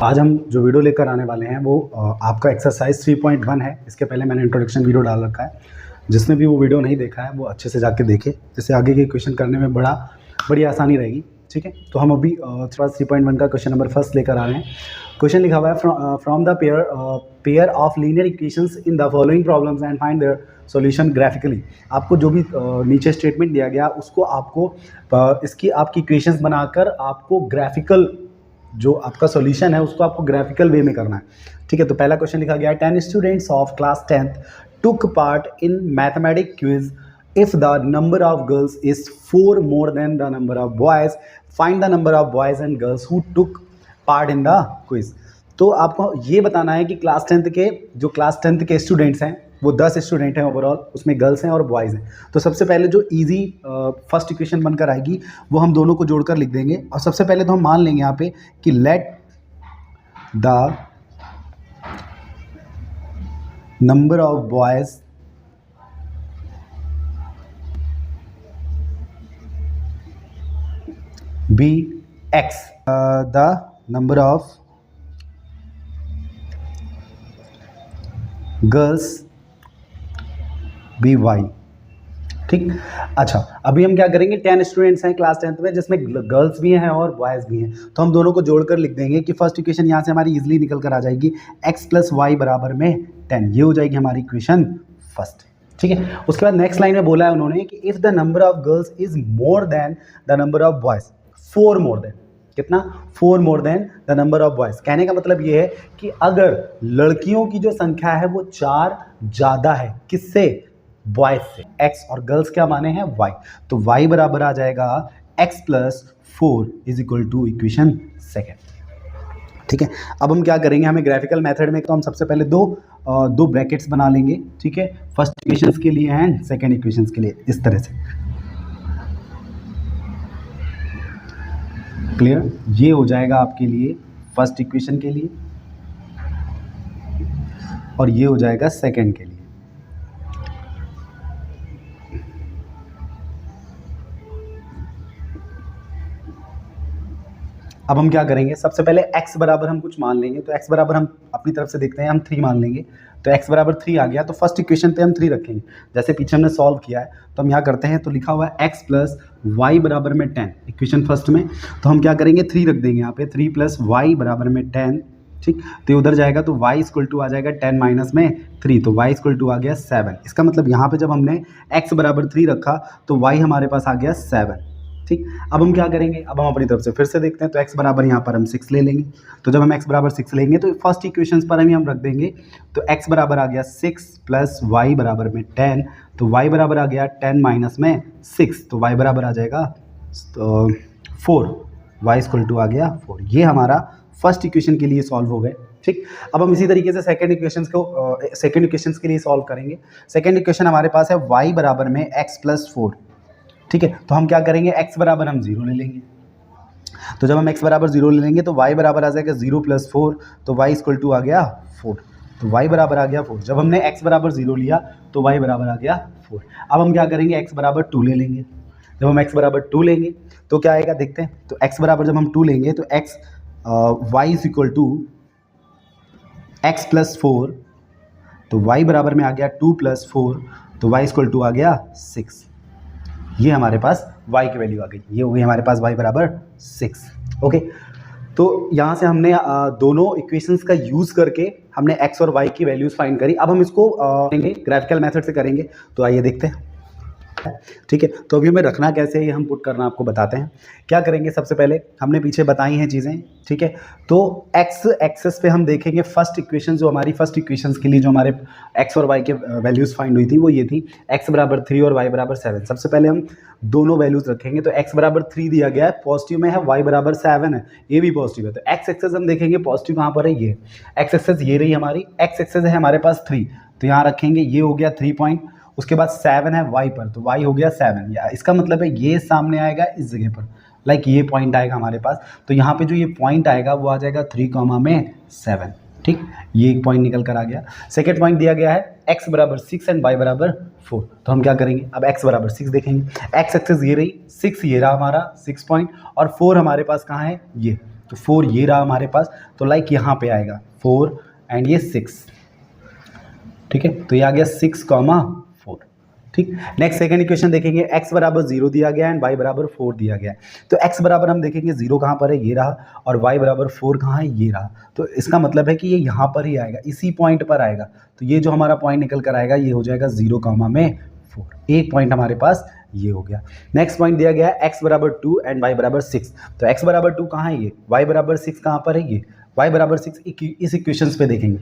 आज हम जो वीडियो लेकर आने वाले हैं वो आपका एक्सरसाइज 3.1 है। इसके पहले मैंने इंट्रोडक्शन वीडियो डाल रखा है, जिसने भी वो वीडियो नहीं देखा है वो अच्छे से जाके देखे, जिससे आगे के क्वेश्चन करने में बड़ी आसानी रहेगी। ठीक है, तो हम अभी थोड़ा 3.1 का क्वेश्चन नंबर फर्स्ट लेकर आ रहे हैं। क्वेश्चन लिखा हुआ है from the pair of linear equations in the following problems and find their solution graphically. आपको जो भी नीचे स्टेटमेंट दिया गया उसको आपको इसकी आपकी इक्वेशंस बनाकर आपको ग्राफिकल जो आपका सॉल्यूशन है उसको आपको ग्राफिकल वे में करना है। ठीक है, तो पहला क्वेश्चन लिखा गया है 10 students of class 10th took part in mathematics quiz. If the number of girls is 4 more than the number of boys, find the number of boys and girls who took part in the quiz. तो आपको ये बताना है कि class 10th के students हैं वो 10 student हैं ओवरऑल, उसमें गर्ल्स हैं और बॉयज़ हैं। तो सबसे पहले जो इजी फर्स्ट इक्वेशन बनकर आएगी वो हम दोनों को जोड़कर लिख देंगे। और सबसे पहले तो हम मान लेंगे यहाँ पे कि let the number of boys be X, the number of girls be Y. ठीक, अच्छा अभी हम क्या करेंगे, 10 स्टूडेंट्स हैं क्लास 10th में जिसमें गर्ल्स भी हैं और बॉयज़ भी हैं, तो हम दोनों को जोड़कर लिख देंगे कि फर्स्ट इक्वेशन यहाँ से हमारी इजीली निकल कर आ जाएगी x + y बराबर में 10। ये हो जाएगी हमारी इक्वेशन फर्स्ट। ठीक है, उसके बाद नेक्स्ट लाइन में बोला है उन्होंने कि if the number of girls is more than the number of boys, 4 more than, कितना 4 more than the number of boys. कहने का मतलब ये है कि अगर लड़कियों की जो संख्या है वो 4 ज़्यादा है किससे, बॉयज़ से। x और गर्ल्स क्या माने हैं, y, तो y बराबर आ जाएगा x + 4 = इक्वेशन सेकेंड। ठीक है, अब हम क्या करेंगे, हमें ग्राफिकल मेथड में तो हम सबसे पहले दो ब्रैकेट्स बना लेंगे। ठीक है, फर्स्ट इक्वेशंस के लिए एंड सेकेंड इक्वेशंस के लिए, इस तरह से। क्लियर, ये हो जाएगा आपके लिए फर्स्ट इक्वेशन के लिए और ये हो जाएगा सेकेंड के लिए। अब हम क्या करेंगे, सबसे पहले x बराबर हम कुछ मान लेंगे। तो x बराबर हम अपनी तरफ से देखते हैं, हम 3 मान लेंगे। तो x बराबर 3 आ गया, तो फर्स्ट इक्वेशन पे हम 3 रखेंगे जैसे पीछे हमने सॉल्व किया है। तो हम यहाँ करते हैं, तो लिखा हुआ है x + y बराबर में 10 इक्वेशन फर्स्ट में। तो हम क्या करेंगे, 3 रख देंगे यहाँ पे, 3 + y बराबर में 10। ठीक, तो उधर जाएगा तो y = आ जाएगा 10 - में 3, तो y = आ गया 7। इसका मतलब यहाँ पे जब हमने x बराबर 3 रखा तो y हमारे पास आ गया 7। ठीक, अब हम क्या करेंगे, अब हम अपनी तरफ से फिर से देखते हैं। तो x बराबर यहाँ पर हम 6 ले लेंगे। तो जब हम x बराबर 6 लेंगे तो फर्स्ट इक्वेशंस पर हम रख देंगे। तो x बराबर आ गया 6 + y बराबर में 10, तो y बराबर आ गया 10 - में 6, तो y बराबर आ जाएगा 4, y = आ गया 4। ये हमारा फर्स्ट इक्वेशन के लिए सॉल्व हो गए। ठीक, अब हम इसी तरीके से सेकेंड इक्वेशंस के लिए सॉल्व करेंगे। सेकेंड इक्वेशन हमारे पास है y बराबर में x + 4। ठीक है, तो हम क्या करेंगे, x बराबर हम 0 ले लेंगे। तो जब हम x बराबर 0 ले लेंगे तो y बराबर आ जाएगा 0 + 4, तो y = आ गया 4, तो y बराबर आ गया 4। जब हमने x बराबर 0 लिया तो y बराबर आ गया 4। अब हम क्या करेंगे, x बराबर 2 ले लेंगे। जब हम x बराबर 2 लेंगे तो क्या आएगा देखते हैं। तो x बराबर जब हम 2 लेंगे तो y = x + 4, तो y बराबर में आ गया 2 + 4, तो y = आ गया 6। ये हमारे पास y की वैल्यू आ गई, ये हो गई हमारे पास y बराबर 6। ओके, तो यहाँ से हमने दोनों इक्वेशंस का यूज़ करके हमने x और y की वैल्यूज़ फाइंड करी। अब हम इसको ग्राफिकल मेथड से करेंगे, तो आइए देखते हैं। ठीक है, तो अभी हमें रखना कैसे है ये हम पुट करना आपको बताते हैं। क्या करेंगे, सबसे पहले हमने पीछे बताई हैं चीज़ें। ठीक है, तो x एक्सेस पे हम देखेंगे फर्स्ट इक्वेशन, जो हमारी फर्स्ट इक्वेशंस के लिए जो हमारे x और y के वैल्यूज़ फाइंड हुई थी वो ये थी, x बराबर 3 और y बराबर 7। सबसे पहले हम दोनों वैल्यूज़ रखेंगे। तो x बराबर 3 दिया गया है, पॉजिटिव में है, y बराबर 7 है, ये भी पॉजिटिव है। तो x एक्सेस हम देखेंगे पॉजिटिव कहाँ पर है, ये x एक्सेस ये रही हमारी, x एक्सेस है हमारे पास 3, तो यहाँ रखेंगे, ये हो गया 3 पॉइंट। उसके बाद 7 है y पर, तो y हो गया 7। या इसका मतलब है ये सामने आएगा इस जगह पर, लाइक ये पॉइंट आएगा हमारे पास। तो यहाँ पे जो ये पॉइंट आएगा वो आ जाएगा 3, में 7। ठीक, ये एक पॉइंट निकल कर आ गया। सेकेंड पॉइंट दिया गया है x बराबर 6 एंड y बराबर 4। तो हम क्या करेंगे, अब x बराबर 6 देखेंगे। x एक्सेस ये रही, 6 ये रहा हमारा 6 पॉइंट, और 4 हमारे पास कहाँ है, ये। तो 4 ये रहा हमारे पास, तो लाइक यहाँ पे आएगा 4 एंड ये 6, ठीक है, तो ये आ गया 6, 4, ठीक। नेक्स्ट सेकंड इक्वेशन देखेंगे, x बराबर 0 दिया गया एंड y बराबर 4 दिया गया है। तो x बराबर हम देखेंगे 0 कहाँ पर है, ये रहा, और y बराबर 4 कहाँ है, ये रहा। तो इसका मतलब है कि ये यहाँ पर ही आएगा, इसी पॉइंट पर आएगा। तो ये जो हमारा पॉइंट निकल कर आएगा ये हो जाएगा 0, 4। एक पॉइंट हमारे पास ये हो गया। नेक्स्ट पॉइंट दिया गया है x बराबर 2 एंड y बराबर 6। तो x बराबर 2 कहाँ है, ये, y बराबर 6 कहाँ पर है, ये y बराबर 6 इस इक्वेशंस पे देखेंगे,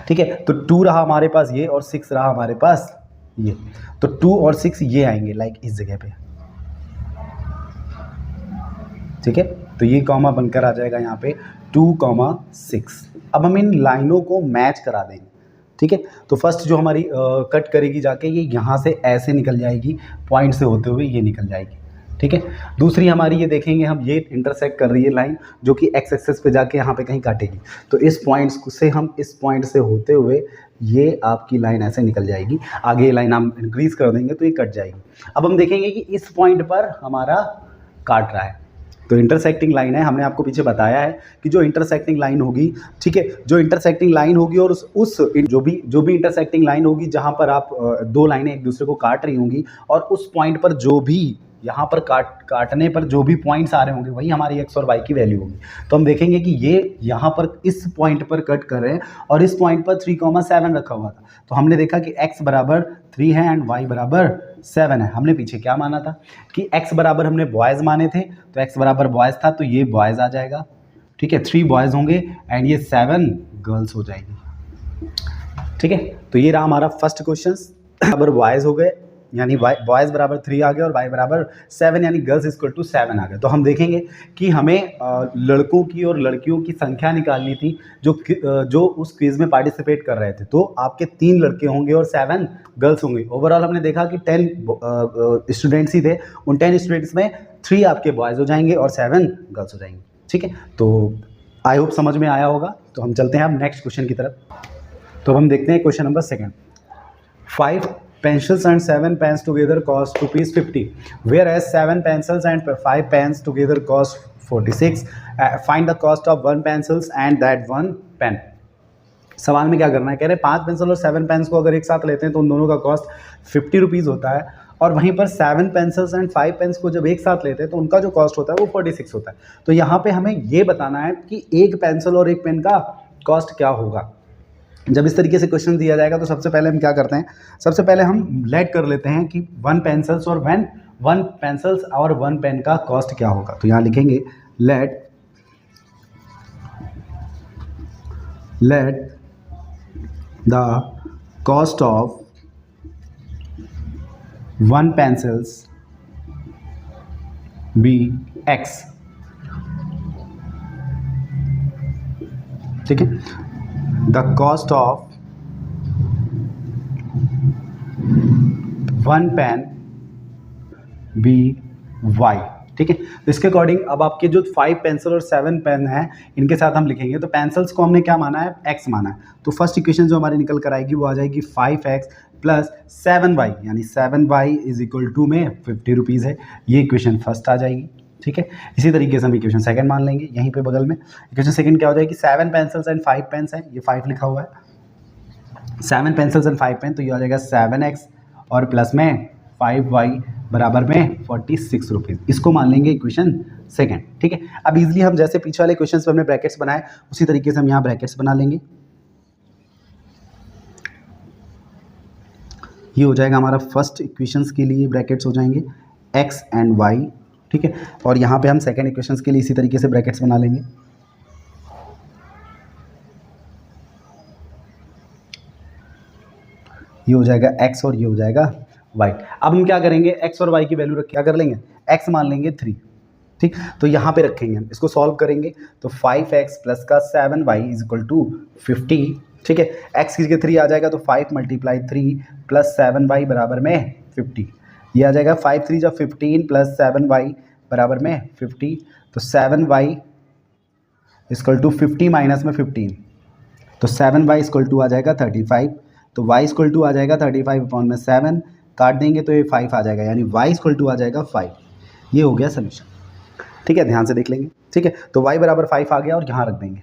ठीक है। तो 2 रहा हमारे पास ये, और 6 रहा हमारे पास ये, तो 2 और 6 ये आएंगे लाइक इस जगह पे, ठीक है। तो ये कॉमा बनकर आ जाएगा यहाँ पे 2, 6। अब हम इन लाइनों को मैच करा देंगे, ठीक है। तो फर्स्ट जो हमारी कट करेगी जाके ये यहाँ से ऐसे निकल जाएगी, पॉइंट से होते हुए ये निकल जाएगी, ठीक है। दूसरी हमारी ये देखेंगे हम, ये इंटरसेक्ट कर रही है लाइन जो कि एक्स एक्सेस पे जाके यहाँ पे कहीं काटेगी। तो इस पॉइंट से हम इस पॉइंट से होते हुए ये आपकी लाइन ऐसे निकल जाएगी, आगे ये लाइन हम इंक्रीज कर देंगे तो ये कट जाएगी। अब हम देखेंगे कि इस पॉइंट पर हमारा काट रहा है, तो इंटरसेक्टिंग लाइन है। हमने आपको पीछे बताया है कि जो इंटरसेक्टिंग लाइन होगी, ठीक है, जो इंटरसेक्टिंग लाइन होगी और उस जो भी इंटरसेक्टिंग लाइन होगी जहाँ पर आप दो लाइनें एक दूसरे को काट रही होंगी, और उस पॉइंट पर जो भी यहाँ पर काटने पर जो भी पॉइंट्स आ रहे होंगे वही हमारी एक्स और वाई की वैल्यू होगी। तो हम देखेंगे कि ये यहाँ पर इस पॉइंट पर कट कर रहे हैं और इस पॉइंट पर 3,7 रखा हुआ था। तो हमने देखा कि x बराबर 3 है एंड y बराबर 7 है। हमने पीछे क्या माना था कि x बराबर हमने बॉयज़ माने थे, तो x बराबर बॉयज़ था तो ये बॉयज़ आ जाएगा, ठीक है, 3 बॉयज़ होंगे एंड ये 7 गर्ल्स हो जाएगी, ठीक है। तो ये रहा हमारा फर्स्ट क्वेश्चन, बराबर बॉयज़ हो गए यानी बॉयज़ बराबर 3 आ गया और y बराबर 7 यानी गर्ल्स इक्वल टू 7 आ गया। तो हम देखेंगे कि हमें लड़कों की और लड़कियों की संख्या निकालनी थी जो उस क्विज़ में पार्टिसिपेट कर रहे थे। तो आपके 3 लड़के होंगे और 7 गर्ल्स होंगे। ओवरऑल हमने देखा कि 10 स्टूडेंट्स ही थे, उन 10 स्टूडेंट्स में 3 आपके बॉयज़ हो जाएंगे और 7 गर्ल्स हो जाएंगे, ठीक है। तो आई होप समझ में आया होगा। तो हम चलते हैं अब नेक्स्ट क्वेश्चन की तरफ। तो हम देखते हैं question number 2। 5 pencils and 7 pens together cost ₹50, whereas 7 pencils and 5 pens together cost 46. Find the cost of 1 pencils and that 1 pen. सवाल में क्या करना है, कह रहे हैं 5 पेंसिल और 7 पेन्स को अगर एक साथ लेते हैं तो उन दोनों का कॉस्ट ₹50 होता है, और वहीं पर 7 पेंसिल्स एंड 5 पेन्स को जब एक साथ लेते हैं तो उनका जो कॉस्ट होता है वो 46 होता है। तो यहाँ पे हमें ये बताना है कि एक पेंसिल और एक पेन का कॉस्ट क्या होगा। जब इस तरीके से क्वेश्चन दिया जाएगा तो सबसे पहले हम क्या करते हैं, सबसे पहले हम लेट कर लेते हैं कि 1 पेंसिल्स और 1 पेंसिल्स और 1 पेन का कॉस्ट क्या होगा। तो यहाँ लिखेंगे let the cost of 1 pencils be x, ठीक है। The cost of 1 pen be y, ठीक है। तो इसके अकॉर्डिंग अब आपके जो 5 पेंसिल और 7 पेन हैं इनके साथ हम लिखेंगे। तो पेंसिल्स को हमने क्या माना है, x माना है। तो फर्स्ट इक्वेशन जो हमारी निकल कर आएगी वो आ जाएगी 5x प्लस 7y, यानी 7y इज इक्वल टू में ₹50 है। ये इक्वेशन फर्स्ट आ जाएगी, ठीक है। इसी तरीके से हम इक्वेशन सेकंड मान लेंगे यहीं पे बगल में। इक्वेशन सेकंड क्या हो जाएगी, 7 पेंसिल्स एंड 5 पेन्स हैं, ये 5 लिखा हुआ है, 7 पेंसिल्स एंड 5 पेन, तो ये आ जाएगा 7x और प्लस में 5y बराबर में ₹46। इसको मान लेंगे इक्वेशन सेकंड, ठीक है। अब इजीली हम जैसे पीछे वाले क्वेश्चन पे हमने ब्रैकेट्स बनाए उसी तरीके से हम यहाँ ब्रैकेट्स बना लेंगे। ये हो जाएगा हमारा फर्स्ट इक्वेशंस के लिए ब्रैकेट्स हो जाएंगे x एंड y, ठीक है। और यहाँ पे हम सेकेंड इक्वेशंस के लिए इसी तरीके से ब्रैकेट्स बना लेंगे। ये हो जाएगा x और ये हो जाएगा y। अब हम क्या करेंगे, x और y की वैल्यू रख क्या कर लेंगे, x मान लेंगे 3, ठीक। तो यहाँ पे रखेंगे हम, इसको सॉल्व करेंगे तो 5x प्लस का 7y इज इक्वल टू 50, ठीक है। x की जगह 3 आ जाएगा तो 5 × 3 प्लस 7y बराबर में 50। ये आ जाएगा 5 3 × 15 प्लस 7y बराबर में 50। तो 7y इक्वल टू 50 माइनस में 15, तो 7y इक्वल टू आ जाएगा 35। तो y इक्वल टू आ जाएगा 35/7, काट देंगे तो ये 5 आ जाएगा, यानी y इक्वल टू आ जाएगा 5। ये हो गया सोल्यूशन, ठीक है। ध्यान से देख लेंगे। ठीक है, तो y बराबर 5 आ गया और यहाँ रख देंगे।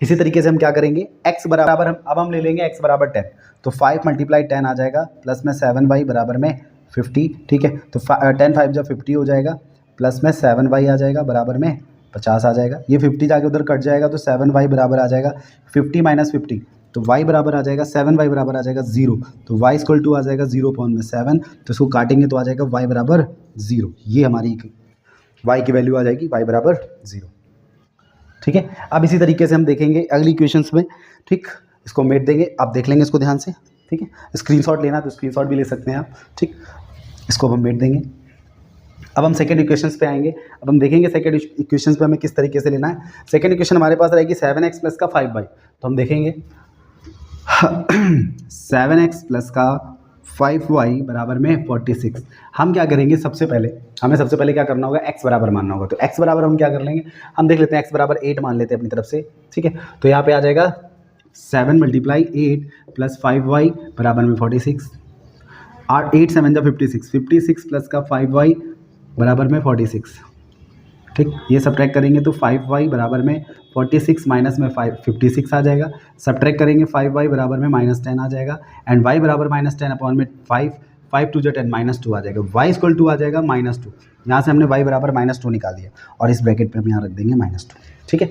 इसी तरीके से हम क्या करेंगे, x बराबर हम ले लेंगे x बराबर 10, तो 5 × 10 आ जाएगा, प्लस में 7y बराबर में 50, ठीक है, तो 10 5 जब 50 हो जाएगा, प्लस में 7y आ जाएगा बराबर में 50 आ जाएगा। ये 50 जाके उधर कट जाएगा तो 7y बराबर आ जाएगा 50 - 50, तो y बराबर आ जाएगा 7y बराबर आ जाएगा 0, तो y इक्वल टू आ जाएगा 0.7, तो इसको काटेंगे तो आ जाएगा y बराबर 0। ये हमारी y की वैल्यू आ जाएगी y बराबर 0, ठीक है। अब इसी तरीके से हम देखेंगे अगली इक्वेशंस में, ठीक, इसको मेट देंगे, आप देख लेंगे इसको ध्यान से, ठीक है। स्क्रीनशॉट लेना तो स्क्रीनशॉट भी ले सकते हैं आप, ठीक, इसको हम मेट देंगे। अब हम सेकंड इक्वेशंस पे आएंगे। अब हम देखेंगे सेकंड इक्वेशंस पे हमें किस तरीके से लेना है। सेकंड इक्वेशन हमारे पास रहेगी 7x प्लस का 5y, तो हम देखेंगे 7x प्लस का 5y बराबर में 46। हम क्या करेंगे, हमें सबसे पहले क्या करना होगा, x बराबर मानना होगा। तो x बराबर हम क्या कर लेंगे, हम देख लेते हैं, x बराबर 8 मान लेते हैं अपनी तरफ से, ठीक है। तो यहाँ पे आ जाएगा 7 × 8 प्लस 5y बराबर में 46, और 8 7 जा 56, 56 प्लस का 5y बराबर में 46, ठीक। ये सब्ट्रैक्ट करेंगे तो 5y बराबर में 46 माइनस में 56 आ जाएगा। सब्ट्रैक्ट करेंगे 5y बराबर में -10 आ जाएगा, एंड y बराबर -10 अपॉन में 5 2 जा 10 -2 आ जाएगा। y इक्वल टू आ जाएगा -2, यहाँ से हमने y बराबर -2 निकाल दिया और इस ब्रैकेट पे हम यहाँ रख देंगे -2, ठीक है।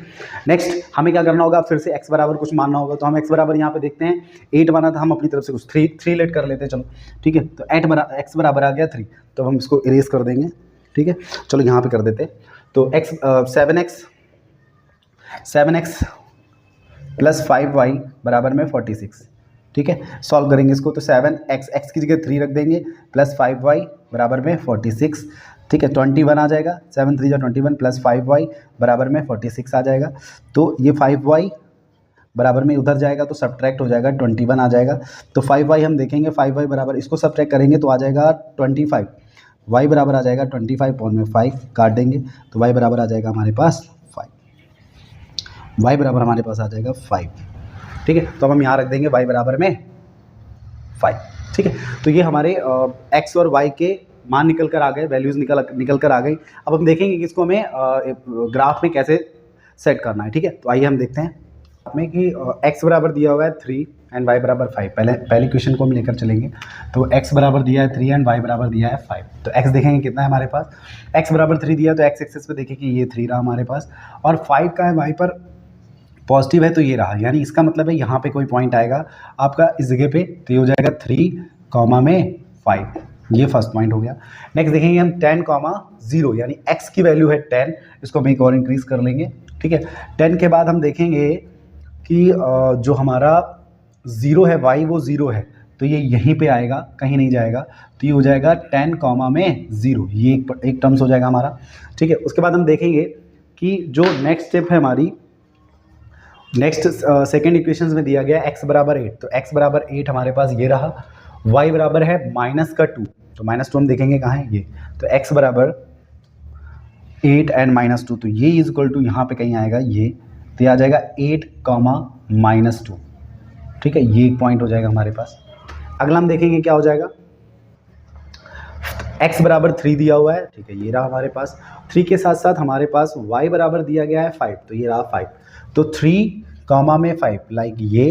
नेक्स्ट हमें क्या करना होगा, फिर से x बराबर कुछ मानना होगा। तो हम x बराबर यहाँ पे देखते हैं 8 माना था, हम अपनी तरफ से कुछ 3 लेट कर लेते हैं, चलो ठीक है। तो x बराबर आ गया 3, तो हम इसको इरेज कर देंगे, ठीक है। चलो यहाँ पे कर देते हैं, तो 7x प्लस 5y बराबर में 46, ठीक है। सॉल्व करेंगे इसको, तो 7x की जगह 3 रख देंगे, प्लस 5y बराबर में 46, ठीक है। 21 आ जाएगा, 7 3 जा 21 प्लस 5y बराबर में 46 आ जाएगा। तो ये 5y बराबर में उधर जाएगा तो सब्ट्रैक्ट हो जाएगा 21 आ जाएगा। तो 5y हम देखेंगे, 5y बराबर इसको सब्ट्रैक्ट करेंगे तो आ जाएगा 25, y बराबर आ जाएगा 25 पॉइंट में 5 काट देंगे तो y बराबर आ जाएगा हमारे पास 5, y बराबर हमारे पास आ जाएगा 5, ठीक है। तो अब हम यहाँ रख देंगे y बराबर में 5, ठीक है। तो ये हमारे x और y के मान निकल कर आ गए, वैल्यूज़ निकल कर आ गई। अब हम देखेंगे कि इसको हमें ग्राफ में कैसे सेट करना है, ठीक है। तो आइए हम देखते हैं में कि x बराबर दिया हुआ है 3 एंड y बराबर 5। पहली क्वेश्चन को हम लेकर चलेंगे। तो x बराबर दिया है 3 एंड y बराबर दिया है 5। तो x देखेंगे कितना है हमारे पास, x बराबर 3 दिया तो x एक्सिस पे देखिए कि ये 3 रहा हमारे पास, और 5 का है y पर पॉजिटिव है तो ये रहा, यानी इसका मतलब है यहाँ पे कोई पॉइंट आएगा आपका इस जगह पे, तो ये हो जाएगा 3, 5, ये फर्स्ट पॉइंट हो गया। नेक्स्ट देखेंगे हम 10, 0, यानी x की वैल्यू है 10, इसको हम एक और इंक्रीज कर लेंगे, ठीक है। 10 के बाद हम देखेंगे कि जो हमारा 0 है y वो 0 है, तो ये यहीं पे आएगा, कहीं नहीं जाएगा, तो ये हो जाएगा 10, 0, ये एक टर्म्स हो जाएगा हमारा, ठीक है। उसके बाद हम देखेंगे कि जो नेक्स्ट स्टेप है हमारी, नेक्स्ट सेकेंड इक्वेशंस में दिया गया x बराबर 8, तो x बराबर 8 हमारे पास ये रहा, y बराबर है -2, तो -2 हम देखेंगे कहाँ है, ये, तो x बराबर 8 एंड -2, तो ये इज इक्वल टू यहाँ पे कहीं आएगा ये, तो ये आ जाएगा 8, -2, ठीक है। ये एक पॉइंट हो जाएगा हमारे पास। अगला हम देखेंगे क्या हो जाएगा, x बराबर 3 दिया हुआ है, ठीक है, ये रहा हमारे पास। 3 के साथ साथ हमारे पास y बराबर दिया गया है 5, तो ये रहा 5, तो 3, 5 लाइक ये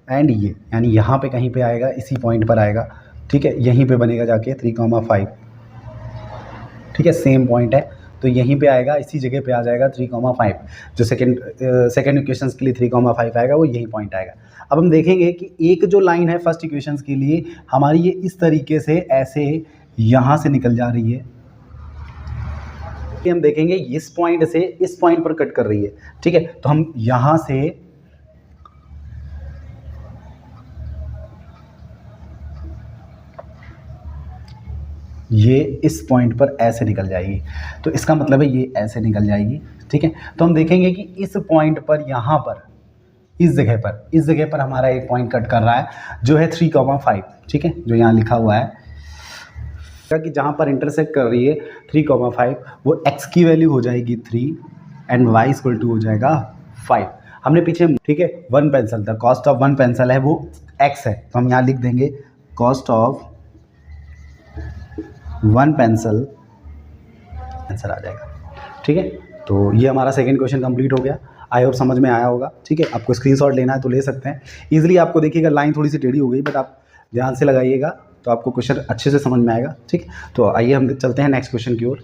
एंड ये, यानी यहाँ पे कहीं पे आएगा, इसी पॉइंट पर आएगा, ठीक है, यहीं पे बनेगा जाके 3, 5, ठीक है, सेम पॉइंट है, तो यहीं पे आएगा, इसी जगह पे आ जाएगा 3, 5, जो सेकेंड इक्वेशंस के लिए 3, 5 आएगा, वो यही पॉइंट आएगा। अब हम देखेंगे कि एक जो लाइन है फर्स्ट इक्वेशंस के लिए हमारी, ये इस तरीके से ऐसे यहाँ से निकल जा रही है, हम देखेंगे इस पॉइंट से इस पॉइंट पर कट कर रही है, ठीक है। तो हम यहाँ से ये इस पॉइंट पर ऐसे निकल जाएगी, तो इसका मतलब है ये ऐसे निकल जाएगी, ठीक है। तो हम देखेंगे कि इस पॉइंट पर, यहाँ पर, इस जगह पर हमारा एक पॉइंट कट कर रहा है जो है 3, 5, ठीक है, जो यहाँ लिखा हुआ है कि जहाँ पर इंटरसेक्ट कर रही है 3, 5, वो x की वैल्यू हो जाएगी 3 एंड y इक्वल टू हो जाएगा 5। हमने पीछे, ठीक है, 1 पेंसिल था, कॉस्ट ऑफ 1 पेंसिल है वो x है, तो हम यहाँ लिख देंगे कॉस्ट ऑफ 1 पेंसिल, आंसर आ जाएगा, ठीक है। तो ये हमारा सेकंड क्वेश्चन कंप्लीट हो गया। आई होप समझ में आया होगा। ठीक है, आपको स्क्रीनशॉट लेना है तो ले सकते हैं ईजिली। आपको देखिएगा लाइन थोड़ी सी टेढ़ी हो गई, बट आप ध्यान से लगाइएगा तो आपको क्वेश्चन अच्छे से समझ में आएगा। ठीक है, तो आइए हम चलते हैं नेक्स्ट क्वेश्चन की ओर।